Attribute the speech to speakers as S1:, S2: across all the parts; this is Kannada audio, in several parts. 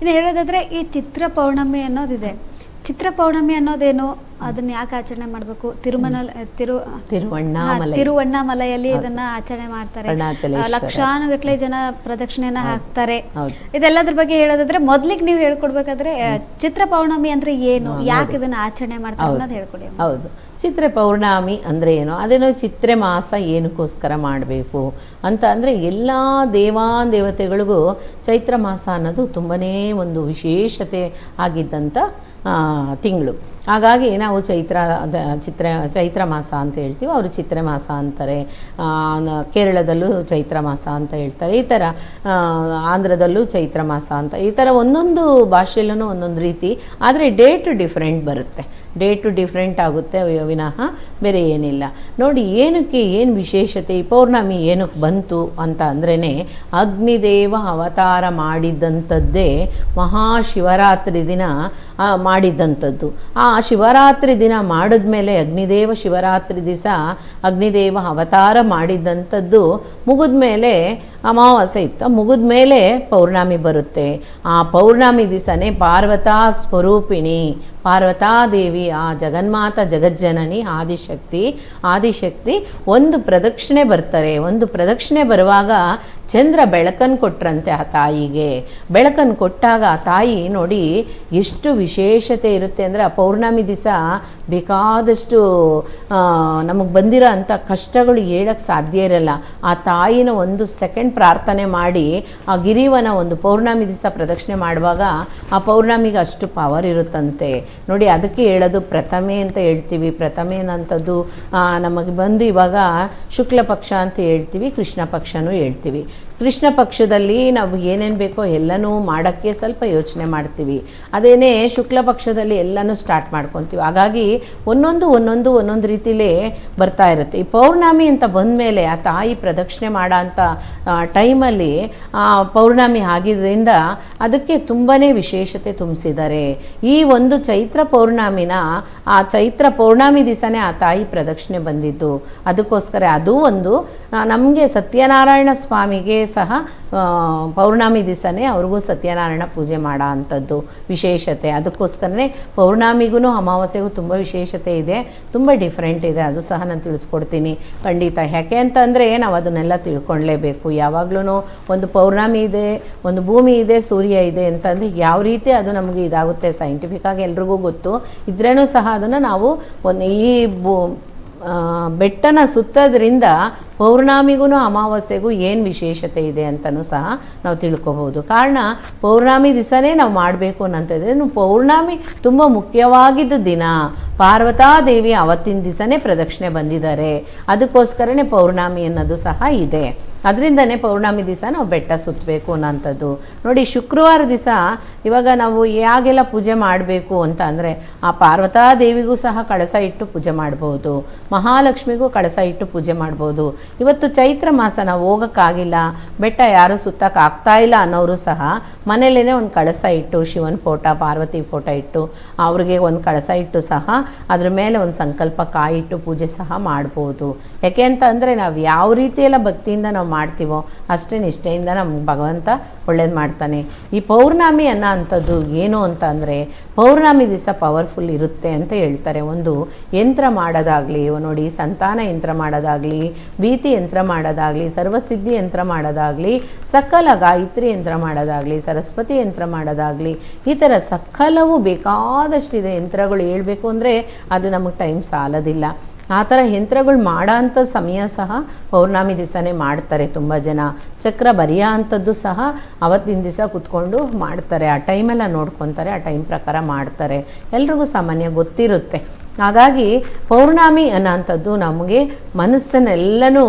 S1: ಇನ್ನು ಹೇಳೋದಾದರೆ ಈ ಚಿತ್ರ ಪೌರ್ಣಮಿ ಅನ್ನೋದಿದೆ. ಚಿತ್ರ ಪೌರ್ಣಮಿ ಅನ್ನೋದೇನು, ಅದನ್ನ ಯಾಕೆ ಆಚರಣೆ ಮಾಡಬೇಕು? ತಿರುವಣ್ಣಾಮಲೆಯಲ್ಲಿ ಇದನ್ನ ಆಚರಣೆ ಮಾಡ್ತಾರೆ. ಲಕ್ಷಾನುಗಟ್ಟಲೆ ಜನ ಪ್ರದಕ್ಷಿಣೆನ ಹಾಕ್ತಾರೆ. ಇದೆಲ್ಲದ್ರ ಬಗ್ಗೆ ಹೇಳೋದಾದ್ರೆ ಮೊದ್ಲಿಗೆ ನೀವು ಹೇಳ್ಕೊಡ್ಬೇಕಾದ್ರೆ ಚಿತ್ರ ಪೌರ್ಣಮಿ ಅಂದ್ರೆ ಏನು, ಯಾಕೆ ಇದನ್ನ ಆಚರಣೆ ಮಾಡ್ತಾರೆ ಅನ್ನೋದು ಹೇಳ್ಕೊಡಿ.
S2: ಹೌದು, ಚಿತ್ರ ಪೌರ್ಣಮಿ ಅಂದ್ರೆ ಏನು, ಅದೇನೋ ಚಿತ್ರ ಮಾಸ ಏನಕ್ಕೋಸ್ಕರ ಮಾಡಬೇಕು ಅಂತ ಅಂದರೆ ಎಲ್ಲ ದೇವತೆಗಳಿಗೂ ಚೈತ್ರ ಮಾಸ ಅನ್ನೋದು ತುಂಬನೇ ಒಂದು ವಿಶೇಷತೆ ಆಗಿದ್ದಂಥ ತಿಂಗಳು. ಹಾಗಾಗಿ ನಾವು ಚೈತ್ರ ಮಾಸ ಅಂತ ಹೇಳ್ತೀವಿ, ಅವರು ಚಿತ್ರ ಮಾಸ ಅಂತಾರೆ. ಕೇರಳದಲ್ಲೂ ಚೈತ್ರ ಮಾಸ ಅಂತ ಹೇಳ್ತಾರೆ, ಈ ಥರ ಆಂಧ್ರದಲ್ಲೂ ಚೈತ್ರ ಮಾಸ ಅಂತ, ಈ ಥರ ಒಂದೊಂದು ಭಾಷೆಯಲ್ಲೂ ಒಂದೊಂದು ರೀತಿ. ಆದರೆ ಡೇಟ್ ಡಿಫ್ರೆಂಟ್ ಬರುತ್ತೆ, ಡೇಟು ಡಿಫ್ರೆಂಟ್ ಆಗುತ್ತೆ ವಿನಃ ಬೇರೆ ಏನಿಲ್ಲ. ನೋಡಿ ಏನಕ್ಕೆ ಏನು ವಿಶೇಷತೆ, ಈ ಪೌರ್ಣಮಿ ಏನಕ್ಕೆ ಬಂತು ಅಂತ ಅಂದ್ರೇ ಅಗ್ನಿದೇವ ಅವತಾರ ಮಾಡಿದ್ದಂಥದ್ದೇ ಮಹಾಶಿವರಾತ್ರಿ ದಿನ ಮಾಡಿದ್ದಂಥದ್ದು. ಆ ಶಿವರಾತ್ರಿ ದಿನ ಮಾಡಿದ್ಮೇಲೆ ಅಗ್ನಿದೇವ ಶಿವರಾತ್ರಿ ದಿವಸ ಅಗ್ನಿದೇವ ಅವತಾರ ಮಾಡಿದ್ದಂಥದ್ದು ಮುಗಿದ್ಮೇಲೆ ಅಮಾವಾಸ್ಯೆ ಇತ್ತು, ಮುಗಿದ್ಮೇಲೆ ಪೌರ್ಣಮಿ ಬರುತ್ತೆ. ಆ ಪೌರ್ಣಮಿ ದಿವಸನೇ ಪಾರ್ವತಾ ಸ್ವರೂಪಿಣಿ ಪಾರ್ವತಾದೇವಿ, ಆ ಜಗನ್ಮಾತ ಜಗಜ್ಜನನಿ ಆದಿಶಕ್ತಿ ಒಂದು ಪ್ರದಕ್ಷಿಣೆ ಬರ್ತಾರೆ. ಒಂದು ಪ್ರದಕ್ಷಿಣೆ ಬರುವಾಗ ಚಂದ್ರ ಬೆಳಕನ್ನು ಕೊಟ್ರಂತೆ ಆ ತಾಯಿಗೆ. ಬೆಳಕನ್ನು ಕೊಟ್ಟಾಗ ಆ ತಾಯಿ ನೋಡಿ ಎಷ್ಟು ವಿಶೇಷತೆ ಇರುತ್ತೆ ಅಂದರೆ, ಆ ಪೌರ್ಣಮಿ ದಿವಸ ಬೇಕಾದಷ್ಟು ನಮಗೆ ಬಂದಿರೋ ಅಂಥ ಕಷ್ಟಗಳು ಹೇಳಕ್ಕೆ ಸಾಧ್ಯ ಇರಲ್ಲ. ಆ ತಾಯಿನ ಒಂದು ಸೆಕೆಂಡ್ ಪ್ರಾರ್ಥನೆ ಮಾಡಿ ಆ ಗಿರಿವನ ಒಂದು ಪೌರ್ಣಮಿ ದಿವಸ ಪ್ರದಕ್ಷಿಣೆ ಮಾಡುವಾಗ ಆ ಪೌರ್ಣಮಿಗೆ ಅಷ್ಟು ಪವರ್ ಇರುತ್ತಂತೆ. ನೋಡಿ ಅದಕ್ಕೆ ಹೇಳೋದು ಪ್ರಥಮೆ ಅಂತ ಹೇಳ್ತೀವಿ. ಪ್ರಥಮೆ ಅನ್ನೋಂಥದ್ದು ನಮಗೆ ಬಂದು ಇವಾಗ ಶುಕ್ಲ ಪಕ್ಷ ಅಂತ ಹೇಳ್ತೀವಿ, ಕೃಷ್ಣ ಪಕ್ಷನೂ ಹೇಳ್ತೀವಿ. ಕೃಷ್ಣ ಪಕ್ಷದಲ್ಲಿ ನಾವು ಏನೇನು ಬೇಕೋ ಎಲ್ಲನೂ ಮಾಡೋಕ್ಕೆ ಸ್ವಲ್ಪ ಯೋಚನೆ ಮಾಡ್ತೀವಿ. ಅದೇನೇ ಶುಕ್ಲ ಪಕ್ಷದಲ್ಲಿ ಎಲ್ಲನೂ ಸ್ಟಾರ್ಟ್ ಮಾಡ್ಕೊತೀವಿ. ಹಾಗಾಗಿ ಒಂದೊಂದು ರೀತಿಲೇ ಬರ್ತಾ ಇರುತ್ತೆ. ಈ ಪೌರ್ಣಮಿ ಅಂತ ಬಂದಮೇಲೆ ಆ ತಾಯಿ ಪ್ರದಕ್ಷಿಣೆ ಮಾಡೋ ಅಂಥ ಟೈಮಲ್ಲಿ ಪೌರ್ಣಮಿ ಆಗಿದ್ದರಿಂದ ಅದಕ್ಕೆ ತುಂಬಾ ವಿಶೇಷತೆ ತುಂಬಿಸಿದ್ದಾರೆ. ಈ ಒಂದು ಚೈತ್ರ ಪೌರ್ಣಮಿನ ಆ ಚೈತ್ರ ಪೌರ್ಣಮಿ ದಿವಸನೇ ಆ ತಾಯಿ ಪ್ರದಕ್ಷಿಣೆ ಬಂದಿದ್ದು. ಅದಕ್ಕೋಸ್ಕರ ಅದು ಒಂದು ನಮಗೆ ಸತ್ಯನಾರಾಯಣ ಸ್ವಾಮಿಗೆ ಸಹ ಪೌರ್ಣಮಿ ದಿವಸನೇ ಅವ್ರಿಗೂ ಸತ್ಯನಾರಾಯಣ ಪೂಜೆ ಮಾಡೋ ಅಂಥದ್ದು ವಿಶೇಷತೆ. ಅದಕ್ಕೋಸ್ಕರನೇ ಪೌರ್ಣಮಿಗೂ ಅಮಾವಾಸ್ಯೆಗೂ ತುಂಬ ವಿಶೇಷತೆ ಇದೆ, ತುಂಬ ಡಿಫ್ರೆಂಟ್ ಇದೆ. ಅದು ಸಹ ನಾನು ತಿಳಿಸ್ಕೊಡ್ತೀನಿ ಖಂಡಿತ. ಯಾಕೆ ಅಂತಂದರೆ ನಾವು ಅದನ್ನೆಲ್ಲ ತಿಳ್ಕೊಳ್ಳೇಬೇಕು. ಯಾವಾಗಲೂ ಒಂದು ಪೌರ್ಣಮಿ ಇದೆ, ಒಂದು ಭೂಮಿ ಇದೆ, ಸೂರ್ಯ ಇದೆ ಅಂತಂದರೆ ಯಾವ ರೀತಿ ಅದು ನಮಗೆ ಇದಾಗುತ್ತೆ ಸೈಂಟಿಫಿಕ್ಕಾಗಿ ಎಲ್ರಿಗೂ ಗೊತ್ತು. ಇದ್ರೇನೂ ಸಹ ಅದನ್ನು ನಾವು ಈ ಬೆಟ್ಟನ ಸುತ್ತೋದ್ರಿಂದ ಪೌರ್ಣಮಿಗೂ ಅಮಾವಾಸ್ಯೆಗೂ ಏನು ವಿಶೇಷತೆ ಇದೆ ಅಂತಲೂ ಸಹ ನಾವು ತಿಳ್ಕೊಬೋದು. ಕಾರಣ ಪೌರ್ಣಮಿ ದಿವಸನೇ ನಾವು ಮಾಡಬೇಕು ಅನ್ನೋಂಥದ್ದು. ಪೌರ್ಣಮಿ ತುಂಬ ಮುಖ್ಯವಾಗಿದ್ದ ದಿನ. ಪಾರ್ವತಾದೇವಿ ಅವತ್ತಿನ ದಿವಸನೇ ಪ್ರದಕ್ಷಿಣೆ ಬಂದಿದ್ದಾರೆ, ಅದಕ್ಕೋಸ್ಕರನೇ ಪೌರ್ಣಮಿ ಅನ್ನೋದು ಸಹ ಇದೆ. ಅದರಿಂದನೇ ಪೌರ್ಣಮಿ ದಿವಸ ನಾವು ಬೆಟ್ಟ ಸುತ್ತಬೇಕು ಅನ್ನೋಂಥದ್ದು. ನೋಡಿ ಶುಕ್ರವಾರ ದಿವಸ ಇವಾಗ ನಾವು ಯಾಗೆಲ್ಲ ಪೂಜೆ ಮಾಡಬೇಕು ಅಂತ ಅಂದರೆ, ಆ ಪಾರ್ವತಾದೇವಿಗೂ ಸಹ ಕಳಸ ಇಟ್ಟು ಪೂಜೆ ಮಾಡ್ಬೋದು, ಮಹಾಲಕ್ಷ್ಮಿಗೂ ಕಳಸ ಇಟ್ಟು ಪೂಜೆ ಮಾಡ್ಬೋದು. ಇವತ್ತು ಚೈತ್ರ ಮಾಸ ನಾವು ಹೋಗೋಕ್ಕಾಗಿಲ್ಲ, ಬೆಟ್ಟ ಯಾರೂ ಸುತ್ತಕ್ಕೆ ಆಗ್ತಾಯಿಲ್ಲ ಅನ್ನೋರು ಸಹ ಮನೇಲೇ ಒಂದು ಕಳಸ ಇಟ್ಟು ಶಿವನ ಫೋಟೋ ಪಾರ್ವತಿ ಫೋಟೋ ಇಟ್ಟು ಅವ್ರಿಗೆ ಒಂದು ಕಳಸ ಇಟ್ಟು ಸಹ ಅದ್ರ ಮೇಲೆ ಒಂದು ಸಂಕಲ್ಪ ಕಾಯಿಟ್ಟು ಪೂಜೆ ಸಹ ಮಾಡ್ಬೋದು. ಯಾಕೆ ಅಂತ ಅಂದರೆ ನಾವು ಯಾವ ರೀತಿಯೆಲ್ಲ ಭಕ್ತಿಯಿಂದ ನಾವು ಮಾಡ್ತೀವೋ ಅಷ್ಟೇ ನಿಷ್ಠೆಯಿಂದ ನಮ್ಗೆ ಭಗವಂತ ಒಳ್ಳೇದು ಮಾಡ್ತಾನೆ. ಈ ಪೌರ್ಣಮಿ ಅನ್ನೋ ಅಂಥದ್ದು ಏನು ಅಂತ ಅಂದರೆ, ಪೌರ್ಣಮಿ ದಿವಸ ಪವರ್ಫುಲ್ ಇರುತ್ತೆ ಅಂತ ಹೇಳ್ತಾರೆ. ಒಂದು ಯಂತ್ರ ಮಾಡೋದಾಗಲಿ, ನೋಡಿ ಸಂತಾನ ಯಂತ್ರ ಮಾಡೋದಾಗಲಿ, ಭೀತಿ ಯಂತ್ರ ಮಾಡೋದಾಗಲಿ, ಸರ್ವಸಿದ್ಧಿ ಯಂತ್ರ ಮಾಡೋದಾಗಲಿ, ಸಕಲ ಗಾಯತ್ರಿ ಯಂತ್ರ ಮಾಡೋದಾಗಲಿ, ಸರಸ್ವತಿ ಯಂತ್ರ ಮಾಡೋದಾಗಲಿ, ಈ ಥರ ಸಕಲವೂ ಬೇಕಾದಷ್ಟಿದೆ ಯಂತ್ರಗಳು. ಹೇಳಬೇಕು ಅಂದರೆ ಅದು ನಮಗೆ ಟೈಮ್ ಸಾಲೋದಿಲ್ಲ. ಆ ಥರ ಯಂತ್ರಗಳು ಮಾಡೋ ಅಂಥ ಸಮಯ ಸಹ ಪೌರ್ಣಮಿ ದಿವಸನೇ ಮಾಡ್ತಾರೆ. ತುಂಬ ಜನ ಚಕ್ರ ಬರೆಯೋ ಅಂಥದ್ದು ಸಹ ಅವತ್ತಿನ ದಿವಸ ಕೂತ್ಕೊಂಡು ಮಾಡ್ತಾರೆ. ಆ ಟೈಮೆಲ್ಲ ನೋಡ್ಕೊತಾರೆ, ಆ ಟೈಮ್ ಪ್ರಕಾರ ಮಾಡ್ತಾರೆ. ಎಲ್ರಿಗೂ ಸಾಮಾನ್ಯ ಗೊತ್ತಿರುತ್ತೆ. ಹಾಗಾಗಿ ಪೌರ್ಣಮಿ ಅನ್ನೋಂಥದ್ದು ನಮಗೆ ಮನಸ್ಸನ್ನೆಲ್ಲನೂ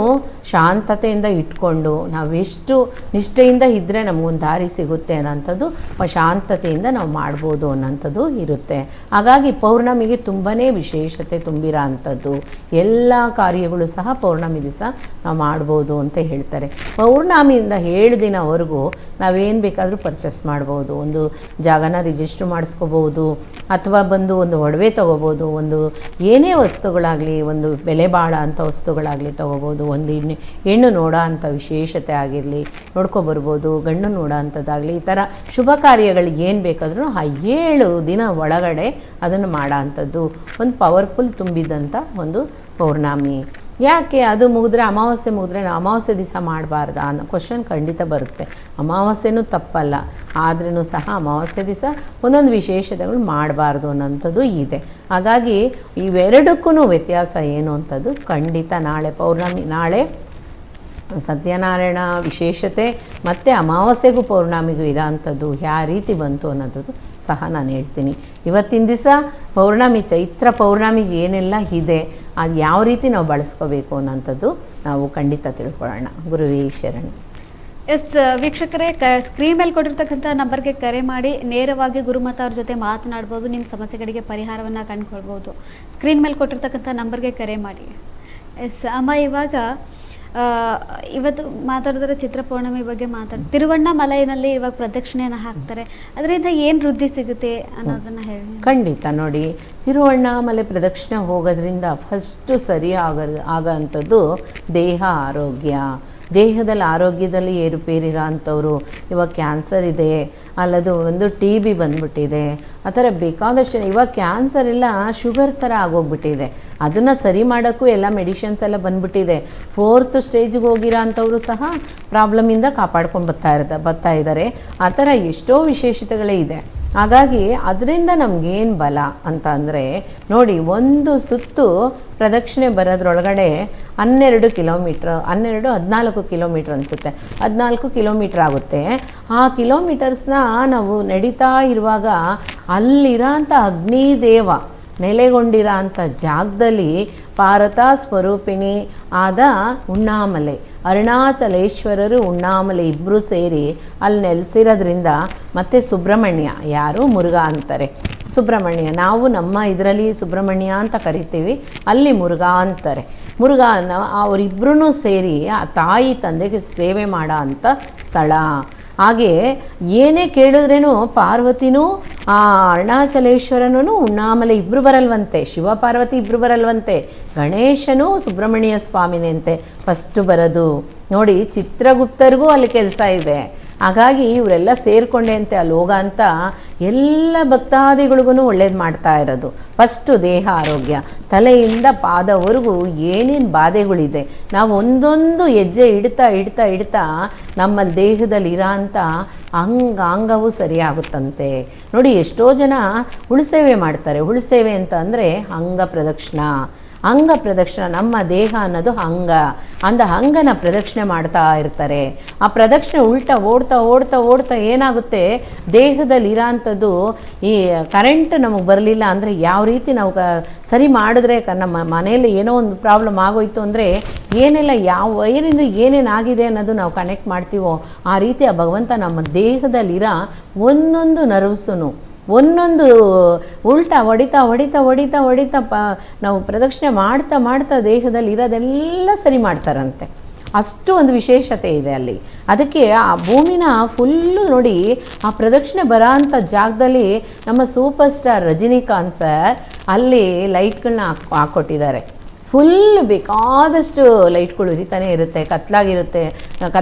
S2: ಶಾಂತತೆಯಿಂದ ಇಟ್ಕೊಂಡು ನಾವೆಷ್ಟು ನಿಷ್ಠೆಯಿಂದ ಇದ್ದರೆ ನಮಗೊಂದು ದಾರಿ ಸಿಗುತ್ತೆ ಅನ್ನೋಂಥದ್ದು ಶಾಂತತೆಯಿಂದ ನಾವು ಮಾಡ್ಬೋದು ಅನ್ನೋಂಥದ್ದು ಇರುತ್ತೆ. ಹಾಗಾಗಿ ಪೌರ್ಣಮಿಗೆ ತುಂಬಾ ವಿಶೇಷತೆ ತುಂಬಿರೋ ಅಂಥದ್ದು ಎಲ್ಲ ಕಾರ್ಯಗಳು ಸಹ ಪೌರ್ಣಮಿ ದಿವಸ ನಾವು ಮಾಡ್ಬೋದು ಅಂತ ಹೇಳ್ತಾರೆ. ಪೌರ್ಣಮಿಯಿಂದ 7 ದಿನವರೆಗೂ ನಾವೇನು ಬೇಕಾದರೂ ಪರ್ಚೇಸ್ ಮಾಡ್ಬೋದು. ಒಂದು ಜಾಗನ ರಿಜಿಸ್ಟ್ರ್ ಮಾಡಿಸ್ಕೋಬೋದು, ಅಥವಾ ಬಂದು ಒಂದು ಒಡವೆ ತೊಗೋಬೋದು, ಒಂದು ತೊಗೋಬೋದು, ಏನೇ ವಸ್ತುಗಳಾಗಲಿ, ಒಂದು ಬೆಲೆ ಬಾಳ ಅಂಥ ವಸ್ತುಗಳಾಗಲಿ ತೊಗೋಬೋದು. ಒಂದು ಹೆಣ್ಣು ನೋಡೋ ಅಂಥ ವಿಶೇಷತೆ ಆಗಿರಲಿ ನೋಡ್ಕೊಬರ್ಬೋದು, ಗಂಡು ನೋಡೋ ಅಂಥದ್ದಾಗಲಿ, ಈ ಥರ ಶುಭ ಕಾರ್ಯಗಳಿಗೆ ಏನು ಬೇಕಾದ್ರೂ ಆ 7 ದಿನ ಒಳಗಡೆ ಅದನ್ನು ಮಾಡೋ ಅಂಥದ್ದು ಒಂದು ಪವರ್ಫುಲ್ ತುಂಬಿದಂಥ ಒಂದು ಪೌರ್ಣಮಿ. ಯಾಕೆ ಅದು ಮುಗಿದ್ರೆ, ಅಮಾವಾಸ್ಯೆ ಮುಗಿದ್ರೆ ನಾವು ಅಮಾವಾಸ್ಯೆ ದಿವಸ ಮಾಡಬಾರ್ದಾ ಅನ್ನೋ ಕ್ವಶನ್ ಖಂಡಿತ ಬರುತ್ತೆ. ಅಮಾವಾಸ್ಯೆನೂ ತಪ್ಪಲ್ಲ, ಆದ್ರೂ ಸಹ ಅಮಾವಾಸ್ಯೆ ದಿವಸ ಒಂದೊಂದು ವಿಶೇಷತೆಗಳು ಮಾಡಬಾರ್ದು ಅನ್ನೋಂಥದ್ದು ಇದೆ. ಹಾಗಾಗಿ ಇವೆರಡಕ್ಕೂ ವ್ಯತ್ಯಾಸ ಏನು ಅಂಥದ್ದು ಖಂಡಿತ ನಾಳೆ ಪೌರ್ಣಮಿ, ನಾಳೆ ಸತ್ಯನಾರಾಯಣ ವಿಶೇಷತೆ ಮತ್ತು ಅಮಾವಾಸ್ಯೆಗೂ ಪೌರ್ಣಮಿಗೂ ಇರೋ ಅಂಥದ್ದು ಯಾವ ರೀತಿ ಬಂತು ಅನ್ನೋದು ಸಹ ನಾನು ಹೇಳ್ತೀನಿ. ಇವತ್ತಿನ ದಿವಸ ಪೌರ್ಣಮಿ, ಚೈತ್ರ ಪೌರ್ಣಮಿಗೆ ಏನೆಲ್ಲ ಇದೆ, ಅದು ಯಾವ ರೀತಿ ನಾವು ಬಳಸ್ಕೋಬೇಕು ಅನ್ನೋಂಥದ್ದು ನಾವು ಖಂಡಿತ ತಿಳ್ಕೊಳ್ಳೋಣ. ಗುರುವೇ ಶರಣ.
S1: ಎಸ್ ವೀಕ್ಷಕರೇ, ಸ್ಕ್ರೀನ್ ಮೇಲೆ ಕೊಟ್ಟಿರ್ತಕ್ಕಂಥ ನಂಬರ್ಗೆ ಕರೆ ಮಾಡಿ ನೇರವಾಗಿ ಗುರುಮಾತಾ ಅವ್ರ ಜೊತೆ ಮಾತನಾಡ್ಬೋದು, ನಿಮ್ಮ ಸಮಸ್ಯೆಗಳಿಗೆ ಪರಿಹಾರವನ್ನು ಕಂಡುಕೊಳ್ಬೋದು. ಸ್ಕ್ರೀನ್ ಮೇಲೆ ಕೊಟ್ಟಿರ್ತಕ್ಕಂಥ ನಂಬರ್ಗೆ ಕರೆ ಮಾಡಿ. ಎಸ್ ಅಮ್ಮ, ಇವಾಗ ಇವತ್ತು ಮಾತಾಡಿದ್ರೆ ಚಿತ್ರ ಪೌರ್ಣಮಿ ಬಗ್ಗೆ ತಿರುವಣ್ಣಾಮಲೈನಲ್ಲಿ ಇವಾಗ ಪ್ರದಕ್ಷಿಣೆಯನ್ನು ಹಾಕ್ತಾರೆ, ಅದರಿಂದ ಏನು ವೃದ್ಧಿ ಸಿಗುತ್ತೆ ಅನ್ನೋದನ್ನು ಹೇಳಿ.
S2: ಖಂಡಿತ ನೋಡಿ, ತಿರುವಣ್ಣಾಮಲೆ ಪ್ರದಕ್ಷಿಣೆ ಹೋಗೋದ್ರಿಂದ ಫಸ್ಟು ಸರಿ ಆಗೋಂಥದ್ದು ದೇಹ ಆರೋಗ್ಯ. ದೇಹದಲ್ಲಿ ಆರೋಗ್ಯದಲ್ಲಿ ಏರುಪೇರಿರೋ ಅಂಥವ್ರು, ಇವಾಗ ಕ್ಯಾನ್ಸರ್ ಇದೆ, ಅಲ್ಲದು ಒಂದು TB ಬಂದ್ಬಿಟ್ಟಿದೆ, ಆ ಥರ ಬೇಕಾದಷ್ಟು. ಇವಾಗ ಕ್ಯಾನ್ಸರ್ ಎಲ್ಲ ಶುಗರ್ ಥರ ಆಗೋಗ್ಬಿಟ್ಟಿದೆ, ಅದನ್ನು ಸರಿ ಮಾಡೋಕ್ಕೂ ಎಲ್ಲ ಮೆಡಿಷನ್ಸ್ ಎಲ್ಲ ಬಂದ್ಬಿಟ್ಟಿದೆ. 4th ಸ್ಟೇಜ್ಗೆ ಹೋಗಿರೋ ಅಂಥವರು ಸಹ ಪ್ರಾಬ್ಲಮಿಂದ ಕಾಪಾಡ್ಕೊಂಡು ಬರ್ತಾ ಇದ್ದಾರೆ. ಆ ಥರ ಎಷ್ಟೋ ವಿಶೇಷತೆಗಳೇ ಇದೆ. ಹಾಗಾಗಿ ಅದರಿಂದ ನಮಗೇನು ಬಲ ಅಂತ ಅಂದರೆ ನೋಡಿ, ಒಂದು ಸುತ್ತು ಪ್ರದಕ್ಷಿಣೆ ಬರೋದ್ರೊಳಗಡೆ 14 ಕಿಲೋಮೀಟ್ರ್, 14 ಕಿಲೋಮೀಟ್ರ್ ಅನಿಸುತ್ತೆ, 14 ಕಿಲೋಮೀಟ್ರ್ ಆಗುತ್ತೆ. ಆ ಕಿಲೋಮೀಟರ್ಸ್ನ ನಾವು ನಡೀತಾ ಇರುವಾಗ ಅಲ್ಲಿರೋಂಥ ಅಗ್ನಿದೇವ ನೆಲೆಗೊಂಡಿರೋ ಅಂಥ ಜಾಗದಲ್ಲಿ ಪಾರ್ವತ ಸ್ವರೂಪಿಣಿ ಆದ ಉಣ್ಣಾಮಲೆ, ಅರುಣಾಚಲೇಶ್ವರರು ಉಣ್ಣಾಮಲೆ ಇಬ್ಬರು ಸೇರಿ ಅಲ್ಲಿ ನೆಲೆಸಿರೋದ್ರಿಂದ, ಮತ್ತು ಸುಬ್ರಹ್ಮಣ್ಯ, ಯಾರು ಮುರುಘಾ ಅಂತಾರೆ, ಸುಬ್ರಹ್ಮಣ್ಯ ನಾವು ನಮ್ಮ ಇದರಲ್ಲಿ ಸುಬ್ರಹ್ಮಣ್ಯ ಅಂತ ಕರಿತೀವಿ, ಅಲ್ಲಿ ಮುರುಘಾ ಅಂತಾರೆ. ಮುರುಘಾನ ಅವರಿಬ್ಬರೂ ಸೇರಿ ಆ ತಾಯಿ ತಂದೆಗೆ ಸೇವೆ ಮಾಡೋ ಅಂಥ ಸ್ಥಳ. ಹಾಗೆ ಏನೇ ಕೇಳಿದ್ರೇನು ಪಾರ್ವತಿನೂ ಅರುಣಾಚಲೇಶ್ವರನೂ ಉಣ್ಣಾಮಲೆ ಇಬ್ಬರು ಬರಲ್ವಂತೆ, ಶಿವ ಪಾರ್ವತಿ ಇಬ್ಬರು ಬರಲ್ವಂತೆ, ಗಣೇಶನೂ ಸುಬ್ರಹ್ಮಣ್ಯ ಸ್ವಾಮಿನೇ ಅಂತೆ ಫಸ್ಟು ಬರೋದು. ನೋಡಿ, ಚಿತ್ರಗುಪ್ತರಿಗೂ ಅಲ್ಲಿ ಕೆಲಸ ಇದೆ. ಹಾಗಾಗಿ ಇವರೆಲ್ಲ ಸೇರಿಕೊಂಡೆ ಅಂತೆ ಅಲ್ಲಿ ಹೋಗ ಅಂತ ಎಲ್ಲ ಭಕ್ತಾದಿಗಳಿಗೂ ಒಳ್ಳೇದು ಮಾಡ್ತಾ ಇರೋದು. ಫಸ್ಟು ದೇಹ ಆರೋಗ್ಯ, ತಲೆಯಿಂದ ಪಾದವರೆಗೂ ಏನೇನು ಬಾಧೆಗಳಿದೆ ನಾವು ಒಂದೊಂದು ಹೆಜ್ಜೆ ಇಡ್ತಾ ನಮ್ಮ ದೇಹದಲ್ಲಿ ಇರೋ ಅಂಥ ಅಂಗವೂ ಸರಿಯಾಗುತ್ತಂತೆ. ನೋಡಿ, ಎಷ್ಟೋ ಜನ ಹುಳುಸೇವೆ ಮಾಡ್ತಾರೆ. ಹುಳುಸೇವೆ ಅಂತ ಅಂದರೆ ಅಂಗ ಪ್ರದಕ್ಷಿಣೆ, ನಮ್ಮ ದೇಹ ಅನ್ನೋದು ಅಂಗನ ಪ್ರದಕ್ಷಿಣೆ ಮಾಡ್ತಾ ಇರ್ತಾರೆ. ಆ ಪ್ರದಕ್ಷಿಣೆ ಉಲ್ಟಾ ಓಡ್ತಾ ಏನಾಗುತ್ತೆ, ದೇಹದಲ್ಲಿ ಇರೋಂಥದ್ದು ಈ ಕರೆಂಟ್ ನಮಗೆ ಬರಲಿಲ್ಲ ಅಂದರೆ ಯಾವ ರೀತಿ ನಾವು ಸರಿ ಮಾಡಿದ್ರೆ ನಮ್ಮ ಮನೆಯಲ್ಲಿ ಏನೋ ಒಂದು ಪ್ರಾಬ್ಲಮ್ ಆಗೋಯ್ತು ಅಂದರೆ ಏನೆಲ್ಲ ಯಾವ ವೈರಿಂದ ಏನೇನಾಗಿದೆ ಅನ್ನೋದು ನಾವು ಕನೆಕ್ಟ್ ಮಾಡ್ತೀವೋ ಆ ರೀತಿ ಆ ಭಗವಂತ ನಮ್ಮ ದೇಹದಲ್ಲಿರೋ ಒಂದೊಂದು ನರ್ವ್ಸೂ ಒಂದೊಂದು ಉಲ್ಟಾ ಹೊಡಿತಾ ನಾವು ಪ್ರದಕ್ಷಿಣೆ ಮಾಡ್ತಾ ದೇಹದಲ್ಲಿ ಇರೋದೆಲ್ಲ ಸರಿ ಮಾಡ್ತಾರಂತೆ. ಅಷ್ಟು ಒಂದು ವಿಶೇಷತೆ ಇದೆ ಅಲ್ಲಿ. ಅದಕ್ಕೆ ಆ ಭೂಮಿನ ಫುಲ್ಲು ನೋಡಿ, ಆ ಪ್ರದಕ್ಷಿಣೆ ಬರೋ ಅಂಥ ಜಾಗದಲ್ಲಿ ನಮ್ಮ ಸೂಪರ್ ಸ್ಟಾರ್ ರಜನಿಕಾಂತ್ ಸರ್ ಅಲ್ಲಿ ಲೈಟ್ಗಳನ್ನ ಹಾಕ್ಕೊಟ್ಟಿದ್ದಾರೆ. ಫುಲ್ ಬೇಕಾದಷ್ಟು ಲೈಟ್ಗಳು ಉರಿತಾನೆ ಇರುತ್ತೆ, ಕತ್ಲಾಗಿರುತ್ತೆ,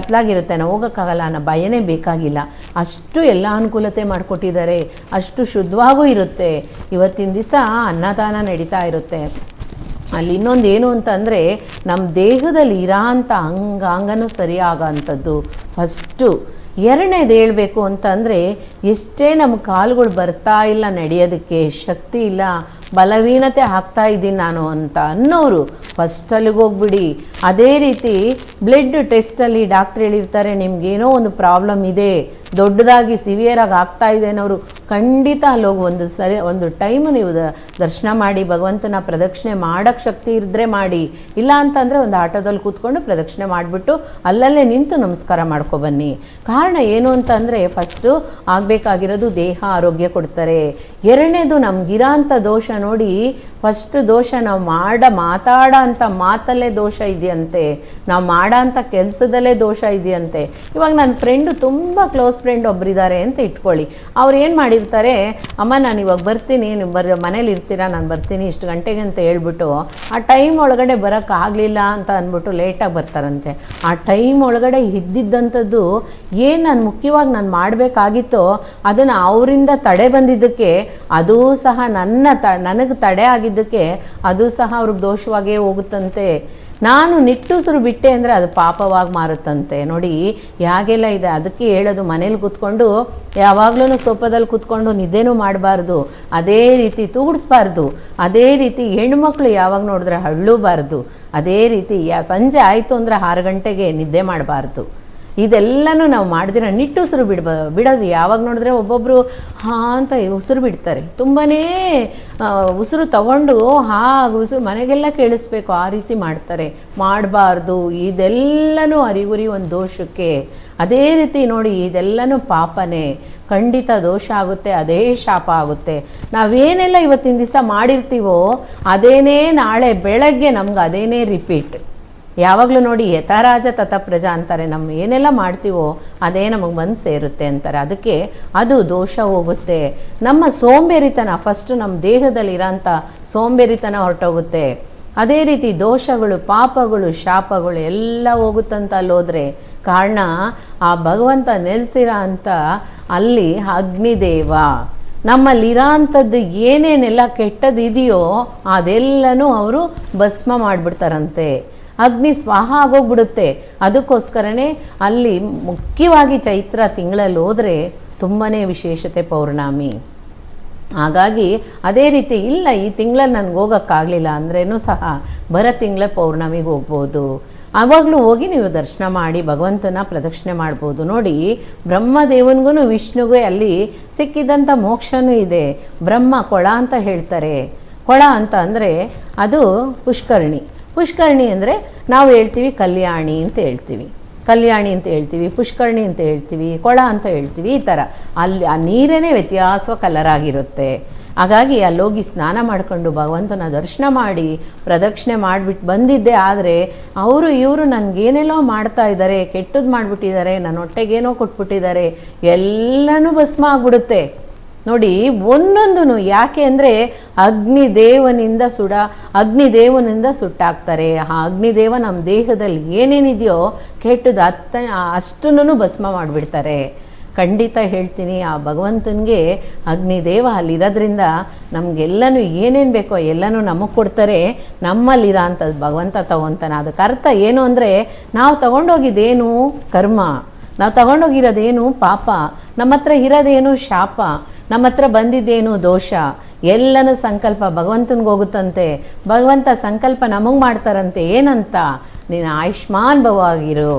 S2: ನಾವು ಹೋಗೋಕ್ಕಾಗಲ್ಲ ಅನ್ನೋ ಭಯನೇ ಬೇಕಾಗಿಲ್ಲ. ಅಷ್ಟು ಎಲ್ಲ ಅನುಕೂಲತೆ ಮಾಡಿಕೊಟ್ಟಿದ್ದಾರೆ, ಅಷ್ಟು ಶುದ್ಧವಾಗೂ ಇರುತ್ತೆ. ಇವತ್ತಿನ ದಿವಸ ಅನ್ನದಾನ ನಡೀತಾ ಇರುತ್ತೆ. ಅಲ್ಲಿ ಇನ್ನೊಂದು ಏನು ಅಂತಂದರೆ, ನಮ್ಮ ದೇಹದಲ್ಲಿ ಇರೋ ಅಂಥ ಅಂಗನೂ ಸರಿಯಾಗೋ ಅಂಥದ್ದು ಫಸ್ಟು. ಎರಡನೇದು ಹೇಳ್ಬೇಕು ಅಂತಂದರೆ, ಎಷ್ಟೇ ನಮ್ಮ ಕಾಲುಗಳು ಬರ್ತಾ ಇಲ್ಲ ನಡೆಯೋದಕ್ಕೆ, ಶಕ್ತಿ ಇಲ್ಲ, ಬಲವೀನತೆ ಆಗ್ತಾ ಇದ್ದೀನಿ ನಾನು ಅಂತ ಅನ್ನೋರು ಫಸ್ಟ್ ಅಲ್ಲಿಗೆ ಹೋಗ್ಬಿಡಿ. ಅದೇ ರೀತಿ ಬ್ಲಡ್ ಟೆಸ್ಟಲ್ಲಿ ಡಾಕ್ಟ್ರ್ ಹೇಳಿರ್ತಾರೆ ನಿಮಗೇನೋ ಒಂದು ಪ್ರಾಬ್ಲಮ್ ಇದೆ, ದೊಡ್ಡದಾಗಿ ಸಿವಿಯರಾಗಿ ಆಗ್ತಾ ಇದೆ ಅನ್ನೋರು ಖಂಡಿತ ಅಲ್ಲೋಗಿ ಒಂದು ಟೈಮು ನೀವು ದರ್ಶನ ಮಾಡಿ, ಭಗವಂತನ ಪ್ರದಕ್ಷಿಣೆ ಮಾಡೋಕ್ಕೆ ಶಕ್ತಿ ಇದ್ದರೆ ಮಾಡಿ, ಇಲ್ಲ ಅಂತಂದರೆ ಒಂದು ಆಟೋದಲ್ಲಿ ಕೂತ್ಕೊಂಡು ಪ್ರದಕ್ಷಿಣೆ ಮಾಡಿಬಿಟ್ಟು ಅಲ್ಲಲ್ಲೇ ನಿಂತು ನಮಸ್ಕಾರ ಮಾಡ್ಕೊಬನ್ನಿ. ಕಾರಣ ಏನು ಅಂತಂದರೆ, ಫಸ್ಟು ಆಗಬೇಕಾಗಿರೋದು ದೇಹ ಆರೋಗ್ಯ ಕೊಡ್ತಾರೆ. ಎರಡನೇದು ನಮಗಿರೋ ಅಂಥ ದೋಷ ನೋಡಿ, ಫಸ್ಟು ದೋಷ ನಾವು ಮಾತಾಡೋ ಅಂಥ ಮಾತಲ್ಲೇ ದೋಷ ಇದೆಯಂತೆ, ನಾವು ಮಾಡೋ ಅಂಥ ಕೆಲಸದಲ್ಲೇ ದೋಷ ಇದೆಯಂತೆ. ಇವಾಗ ನನ್ನ ಫ್ರೆಂಡು ತುಂಬ ಕ್ಲೋಸ್ ಫ್ರೆಂಡ್ ಒಬ್ಬರಿದ್ದಾರೆ ಅಂತ ಇಟ್ಕೊಳ್ಳಿ, ಅವ್ರು ಏನು ಮಾಡಿ ಮಾಡಿರ್ತಾರೆ, ಅಮ್ಮ ನಾನು ಇವಾಗ ಬರ್ತೀನಿ, ನೀವು ಮನೇಲಿ ಇರ್ತೀರಾ, ನಾನು ಬರ್ತೀನಿ ಇಷ್ಟು ಗಂಟೆಗೆ ಅಂತ ಹೇಳ್ಬಿಟ್ಟು ಆ ಟೈಮ್ ಒಳಗಡೆ ಬರೋಕ್ಕಾಗಲಿಲ್ಲ ಅಂತ ಅಂದ್ಬಿಟ್ಟು ಲೇಟಾಗಿ ಬರ್ತಾರಂತೆ. ಆ ಟೈಮ್ ಒಳಗಡೆ ಇದ್ದಿದ್ದಂಥದ್ದು ಏನು ನಾನು ಮುಖ್ಯವಾಗಿ ನಾನು ಮಾಡಬೇಕಾಗಿತ್ತೋ ಅದನ್ನು ಅವರಿಂದ ತಡೆ ಬಂದಿದ್ದಕ್ಕೆ, ಅದೂ ಸಹ ನನಗೆ ತಡೆ ಆಗಿದ್ದಕ್ಕೆ ಅದು ಸಹ ಅವ್ರಿಗೆ ದೋಷವಾಗೇ ಹೋಗುತ್ತಂತೆ. ನಾನು ನಿಟ್ಟುಸಿರು ಬಿಟ್ಟೆ ಅಂದರೆ ಅದು ಪಾಪವಾಗಿ ಮಾರುತ್ತಂತೆ. ನೋಡಿ ಯಾಗೆಲ್ಲ ಇದೆ. ಅದಕ್ಕೆ ಹೇಳೋದು, ಮನೇಲಿ ಕೂತ್ಕೊಂಡು ಯಾವಾಗಲೂ ಸೋಫಾದಲ್ಲಿ ಕೂತ್ಕೊಂಡು ನಿದ್ದೆನೂ ಮಾಡಬಾರ್ದು, ಅದೇ ರೀತಿ ತೂಗಿಸ್ಬಾರ್ದು, ಅದೇ ರೀತಿ ಹೆಣ್ಮಕ್ಳು ಯಾವಾಗ ನೋಡಿದ್ರೆ ಅಳ್ಳೂಬಾರ್ದು, ಅದೇ ರೀತಿ ಸಂಜೆ ಆಯಿತು ಅಂದರೆ 6 ಗಂಟೆಗೆ ನಿದ್ದೆ ಮಾಡಬಾರ್ದು. ಇದೆಲ್ಲನೂ ನಾವು ಮಾಡಿದಿರ ನಿಟ್ಟುಸಿರು ಬಿಡೋದು. ಯಾವಾಗ ನೋಡಿದ್ರೆ ಒಬ್ಬೊಬ್ಬರು ಅಂತ ಉಸಿರು ಬಿಡ್ತಾರೆ, ತುಂಬಾ ಉಸಿರು ತಗೊಂಡು ಉಸಿರು ಮನೆಗೆಲ್ಲ ಕೇಳಿಸ್ಬೇಕು, ಆ ರೀತಿ ಮಾಡ್ತಾರೆ. ಮಾಡಬಾರ್ದು. ಇದೆಲ್ಲನೂ ಅರಿಗುರಿ ಒಂದು ದೋಷಕ್ಕೆ. ಅದೇ ರೀತಿ ನೋಡಿ, ಇದೆಲ್ಲನೂ ಪಾಪನೇ, ಖಂಡಿತ ದೋಷ ಆಗುತ್ತೆ, ಅದೇ ಶಾಪ ಆಗುತ್ತೆ. ನಾವೇನೆಲ್ಲ ಇವತ್ತಿನ ದಿವಸ ಮಾಡಿರ್ತೀವೋ ಅದೇನೇ ನಾಳೆ ಬೆಳಗ್ಗೆ ನಮ್ಗೆ ಅದೇನೇ ರಿಪೀಟ್. ಯಾವಾಗಲೂ ನೋಡಿ ಯಥಾರಾಜ ತಥ ಪ್ರಜಾ ಅಂತಾರೆ. ನಮ್ಮ ಏನೆಲ್ಲ ಮಾಡ್ತೀವೋ ಅದೇ ನಮಗೆ ಬಂದು ಸೇರುತ್ತೆ ಅಂತಾರೆ. ಅದಕ್ಕೆ ಅದು ದೋಷ ಹೋಗುತ್ತೆ. ನಮ್ಮ ಸೋಂಬೇರಿತನ ಫಸ್ಟು ನಮ್ಮ ದೇಹದಲ್ಲಿರೋಂಥ ಸೋಂಬೇರಿತನ ಹೊರಟೋಗುತ್ತೆ. ಅದೇ ರೀತಿ ದೋಷಗಳು, ಪಾಪಗಳು, ಶಾಪಗಳು ಎಲ್ಲ ಹೋಗುತ್ತಂತ ಅಲ್ಲೋದ್ರೆ ಕಾರಣ ಆ ಭಗವಂತ ನೆಲೆಸಿರೋ ಅಂಥ ಅಲ್ಲಿ ಅಗ್ನಿದೇವ ನಮ್ಮಲ್ಲಿರೋ ಅಂಥದ್ದು ಏನೇನೆಲ್ಲ ಕೆಟ್ಟದಿದೆಯೋ ಅದೆಲ್ಲನೂ ಅವರು ಭಸ್ಮ ಮಾಡಿಬಿಡ್ತಾರಂತೆ. ಅಗ್ನಿ ಸ್ವಾಹ ಆಗೋಗ್ಬಿಡುತ್ತೆ. ಅದಕ್ಕೋಸ್ಕರನೇ ಅಲ್ಲಿ ಮುಖ್ಯವಾಗಿ ಚೈತ್ರ ತಿಂಗಳಲ್ಲಿ ಹೋದರೆ ತುಂಬಾ ವಿಶೇಷತೆ ಪೌರ್ಣಮಿ. ಹಾಗಾಗಿ ಅದೇ ರೀತಿ ಇಲ್ಲ ಈ ತಿಂಗಳಲ್ಲಿ ನನಗೆ ಹೋಗೋಕ್ಕಾಗಲಿಲ್ಲ ಅಂದ್ರೇನೂ ಸಹ ಬರೋ ತಿಂಗಳ ಪೌರ್ಣಮಿಗೆ ಹೋಗ್ಬೋದು. ಆವಾಗಲೂ ಹೋಗಿ ನೀವು ದರ್ಶನ ಮಾಡಿ ಭಗವಂತನ ಪ್ರದಕ್ಷಿಣೆ ಮಾಡ್ಬೋದು. ನೋಡಿ ಬ್ರಹ್ಮದೇವನಿಗೂ ವಿಷ್ಣುಗೂ ಅಲ್ಲಿ ಸಿಕ್ಕಿದಂಥ ಮೋಕ್ಷನೂ ಇದೆ. ಬ್ರಹ್ಮ ಕೊಳ ಅಂತ ಹೇಳ್ತಾರೆ. ಕೊಳ ಅಂತ ಅಂದರೆ ಅದು ಪುಷ್ಕರಣಿ. ಪುಷ್ಕರಣಿ ಅಂದರೆ ನಾವು ಹೇಳ್ತೀವಿ ಕಲ್ಯಾಣಿ ಅಂತ ಹೇಳ್ತೀವಿ, ಕಲ್ಯಾಣಿ ಅಂತ ಹೇಳ್ತೀವಿ, ಪುಷ್ಕರಣಿ ಅಂತ ಹೇಳ್ತೀವಿ, ಕೊಳ ಅಂತ ಹೇಳ್ತೀವಿ. ಈ ಥರ ಅಲ್ಲಿ ಆ ನೀರೇ ವ್ಯತ್ಯಾಸ ಕಲರ್ ಆಗಿರುತ್ತೆ. ಹಾಗಾಗಿ ಅಲ್ಲೋಗಿ ಸ್ನಾನ ಮಾಡಿಕೊಂಡು ಭಗವಂತನ ದರ್ಶನ ಮಾಡಿ ಪ್ರದಕ್ಷಿಣೆ ಮಾಡಿಬಿಟ್ಟು ಬಂದಿದ್ದೆ. ಆದರೆ ಇವರು ನನಗೇನೆಲ್ಲೋ ಮಾಡ್ತಾ ಇದ್ದಾರೆ, ಕೆಟ್ಟದ್ದು ಮಾಡಿಬಿಟ್ಟಿದ್ದಾರೆ, ನನ್ನ ಹೊಟ್ಟೆಗೇನೋ ಕೊಟ್ಬಿಟ್ಟಿದ್ದಾರೆ, ಎಲ್ಲನೂ ಭಸ್ಮ ಆಗಿಬಿಡುತ್ತೆ. ನೋಡಿ ಒಂದೊಂದು ಯಾಕೆ ಅಂದರೆ ಅಗ್ನಿದೇವನಿಂದ ಸುಟ್ಟಾಕ್ತಾರೆ. ಆ ಅಗ್ನಿದೇವ ನಮ್ಮ ದೇಹದಲ್ಲಿ ಏನೇನಿದೆಯೋ ಕೆಟ್ಟದ್ದು ಅಷ್ಟನ್ನು ಭಸ್ಮ ಮಾಡಿಬಿಡ್ತಾರೆ. ಖಂಡಿತ ಹೇಳ್ತೀನಿ, ಆ ಭಗವಂತನಿಗೆ ಅಗ್ನಿದೇವ ಅಲ್ಲಿರೋದ್ರಿಂದ ನಮಗೆಲ್ಲನೂ ಏನೇನು ಬೇಕೋ ಎಲ್ಲನೂ ನಮಗೆ ಕೊಡ್ತಾರೆ. ನಮ್ಮಲ್ಲಿರೋ ಅಂಥದ್ದು ಭಗವಂತ ತಗೊತಾನೆ. ಅದಕ್ಕೆ ಅರ್ಥ ಏನು ಅಂದರೆ ನಾವು ತಗೊಂಡೋಗಿದ್ದೇನು ಕರ್ಮ, ನಾವು ತಗೊಂಡೋಗಿರೋದೇನು ಪಾಪ, ನಮ್ಮ ಹತ್ರ ಇರೋದೇನು ಶಾಪ, ನಮ್ಮ ಹತ್ರ ಬಂದಿದ್ದೇನು ದೋಷ, ಎಲ್ಲನೂ ಸಂಕಲ್ಪ ಭಗವಂತನಿಗೆ ಹೋಗುತ್ತಂತೆ. ಭಗವಂತ ಸಂಕಲ್ಪ ನಮಗೆ ಮಾಡ್ತಾರಂತೆ. ಏನಂತ? ನೀನು ಆಯುಷ್ಮಾನ್ ಭವ ಆಗಿರು,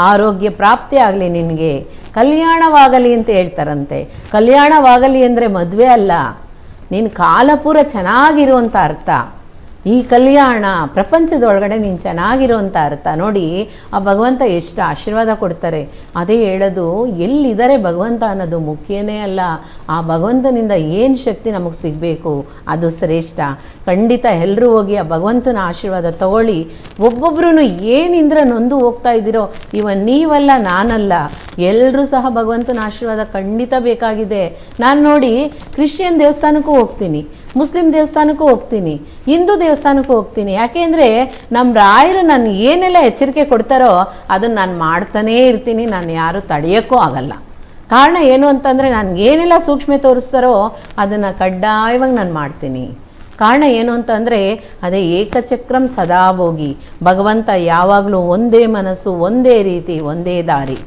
S2: ಆರೋಗ್ಯ ಪ್ರಾಪ್ತಿ ಆಗಲಿ, ನಿನಗೆ ಕಲ್ಯಾಣವಾಗಲಿ ಅಂತ ಹೇಳ್ತಾರಂತೆ. ಕಲ್ಯಾಣವಾಗಲಿ ಅಂದರೆ ಮದುವೆ ಅಲ್ಲ, ನೀನು ಕಾಲಪೂರ ಚೆನ್ನಾಗಿರುವಂಥ ಅರ್ಥ. ಈ ಕಲ್ಯಾಣ ಪ್ರಪಂಚದೊಳಗಡೆ ನೀನು ಚೆನ್ನಾಗಿರೋಂಥ ಅರ್ಥ. ನೋಡಿ ಆ ಭಗವಂತ ಎಷ್ಟು ಆಶೀರ್ವಾದ ಕೊಡ್ತಾರೆ. ಅದೇ ಹೇಳೋದು, ಎಲ್ಲಿದ್ದಾರೆ ಭಗವಂತ ಅನ್ನೋದು ಮುಖ್ಯನೇ ಅಲ್ಲ, ಆ ಭಗವಂತನಿಂದ ಏನು ಶಕ್ತಿ ನಮಗೆ ಸಿಗಬೇಕು ಅದು ಶ್ರೇಷ್ಠ. ಖಂಡಿತ ಎಲ್ಲರೂ ಹೋಗಿ ಆ ಭಗವಂತನ ಆಶೀರ್ವಾದ ತಗೊಳ್ಳಿ. ಒಬ್ಬೊಬ್ರು ಏನಿಂದ್ರೆ ನೊಂದು ಹೋಗ್ತಾ ಇದ್ದೀರೋ, ನೀವಲ್ಲ ನಾನಲ್ಲ, ಎಲ್ಲರೂ ಸಹ ಭಗವಂತನ ಆಶೀರ್ವಾದ ಖಂಡಿತ ಬೇಕಾಗಿದೆ. ನಾನು ನೋಡಿ ಕ್ರಿಶ್ಚಿಯನ್ ದೇವಸ್ಥಾನಕ್ಕೂ ಹೋಗ್ತೀನಿ, ಮುಸ್ಲಿಂ ದೇವಸ್ಥಾನಕ್ಕೂ ಹೋಗ್ತೀನಿ, ಹಿಂದೂ ದೇವಸ್ಥಾನಕ್ಕೂ ಹೋಗ್ತೀನಿ. ಯಾಕೆಂದರೆ ನಮ್ಮ ರಾಯರು ನಾನು ಏನೆಲ್ಲ ಎಚ್ಚರಿಕೆ ಕೊಡ್ತಾರೋ ಅದನ್ನು ನಾನು ಮಾಡ್ತಾನೇ ಇರ್ತೀನಿ. ನಾನು ಯಾರೂ ತಡೆಯೋಕ್ಕೂ ಆಗಲ್ಲ. ಕಾರಣ ಏನು ಅಂತಂದರೆ ನನಗೇನೆಲ್ಲ ಸೂಕ್ಷ್ಮ ತೋರಿಸ್ತಾರೋ ಅದನ್ನು ಕಡ್ಡಾಯವಾಗಿ ನಾನು ಮಾಡ್ತೀನಿ. ಕಾರಣ ಏನು ಅಂತಂದರೆ ಅದೇ ಏಕಚಕ್ರಂ ಸದಾಭೋಗಿ. ಭಗವಂತ ಯಾವಾಗಲೂ ಒಂದೇ ಮನಸ್ಸು, ಒಂದೇ ರೀತಿ, ಒಂದೇ ದಾರಿ.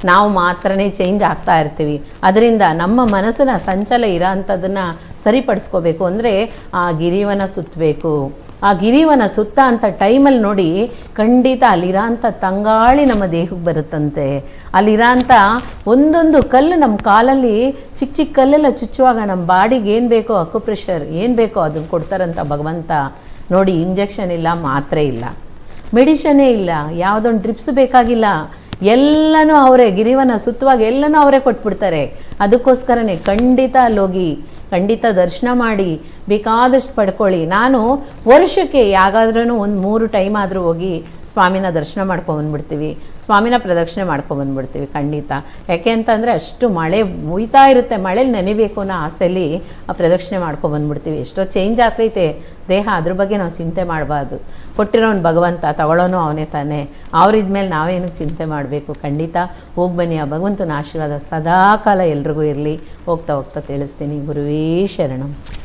S2: ನಾವು ಮಾತ್ರನೇ ಚೇಂಜ್ ಆಗ್ತಾ ಇರ್ತೀವಿ. ಅದರಿಂದ ನಮ್ಮ ಮನಸ್ಸಿನ ಸಂಚಲ ಇರೋ ಅಂಥದ್ದನ್ನು ಸರಿಪಡಿಸ್ಕೋಬೇಕು ಅಂದರೆ ಆ ಗಿರಿವನ ಸುತ್ತಬೇಕು. ಆ ಗಿರಿವನ ಸುತ್ತ ಅಂಥ ಟೈಮಲ್ಲಿ ನೋಡಿ ಖಂಡಿತ ಅಲ್ಲಿರೋ ಅಂಥ ತಂಗಾಳಿ ನಮ್ಮ ದೇಹಕ್ಕೆ ಬರುತ್ತಂತೆ. ಅಲ್ಲಿರೋ ಅಂಥ ಒಂದೊಂದು ಕಲ್ಲು ನಮ್ಮ ಕಾಲಲ್ಲಿ ಚಿಕ್ಕ ಚಿಕ್ಕ ಕಲ್ಲೆಲ್ಲ ಚುಚ್ಚುವಾಗ ನಮ್ಮ ಬಾಡಿಗೆ ಏನು ಬೇಕೋ ಅಕ್ಯುಪ್ರೆಷರ್ ಏನು ಬೇಕೋ ಅದನ್ನು ಕೊಡ್ತಾರಂಥ ಭಗವಂತ. ನೋಡಿ ಇಂಜೆಕ್ಷನ್ ಇಲ್ಲ, ಮಾತ್ರೆ ಇಲ್ಲ, ಮೆಡಿಷನ್ನೇ ಇಲ್ಲ, ಯಾವುದೊಂದು ಡ್ರಿಪ್ಸ್ ಬೇಕಾಗಿಲ್ಲ, ಎಲ್ಲನೂ ಅವರೇ ಗಿರಿವನ ಸುತ್ತುವಾಗ ಎಲ್ಲನೂ ಅವರೇ ಕೊಟ್ಬಿಡ್ತಾರೆ. ಅದಕ್ಕೋಸ್ಕರನೇ ಖಂಡಿತ ಅಲ್ಲೋಗಿ ಖಂಡಿತ ದರ್ಶನ ಮಾಡಿ ಬೇಕಾದಷ್ಟು ಪಡ್ಕೊಳ್ಳಿ. ನಾನು ವರ್ಷಕ್ಕೆ ಯಾಗಾದ್ರೂ ಒಂದು 3 ಟೈಮ್ ಆದರೂ ಹೋಗಿ ಸ್ವಾಮಿನ ದರ್ಶನ ಮಾಡ್ಕೊಂಬಂದ್ಬಿಡ್ತೀವಿ, ಸ್ವಾಮಿನ ಪ್ರದಕ್ಷಿಣೆ ಮಾಡ್ಕೊಂಬಂದ್ಬಿಡ್ತೀವಿ ಖಂಡಿತ. ಯಾಕೆ ಅಂತಂದರೆ ಅಷ್ಟು ಮಳೆ ಮುಯ್ತಾ ಇರುತ್ತೆ, ಮಳೇಲಿ ನೆನೆಬೇಕು ಅನ್ನೋ ಆಸೆಯಲ್ಲಿ ಆ ಪ್ರದಕ್ಷಿಣೆ ಮಾಡ್ಕೊಂಬಂದ್ಬಿಡ್ತೀವಿ. ಎಷ್ಟೋ ಚೇಂಜ್ ಆಗ್ತೈತೆ ದೇಹ, ಅದ್ರ ಬಗ್ಗೆ ನಾವು ಚಿಂತೆ ಮಾಡಬಾರ್ದು. ಕೊಟ್ಟಿರೋನು ಭಗವಂತ, ತಗೊಳ್ಳೋನು ಅವನೇ ತಾನೇ. ಅವ್ರಿದ್ಮೇಲೆ ನಾವೇನಕ್ಕೆ ಚಿಂತೆ ಮಾಡಬೇಕು? ಖಂಡಿತ ಹೋಗಿ ಬನ್ನಿ. ಆ ಭಗವಂತನ ಆಶೀರ್ವಾದ ಸದಾಕಾಲ ಎಲ್ರಿಗೂ ಇರಲಿ. ಹೋಗ್ತಾ ಹೋಗ್ತಾ ತಿಳಿಸ್ತೀನಿ. ಗುರುವೇ ಶರಣಂ.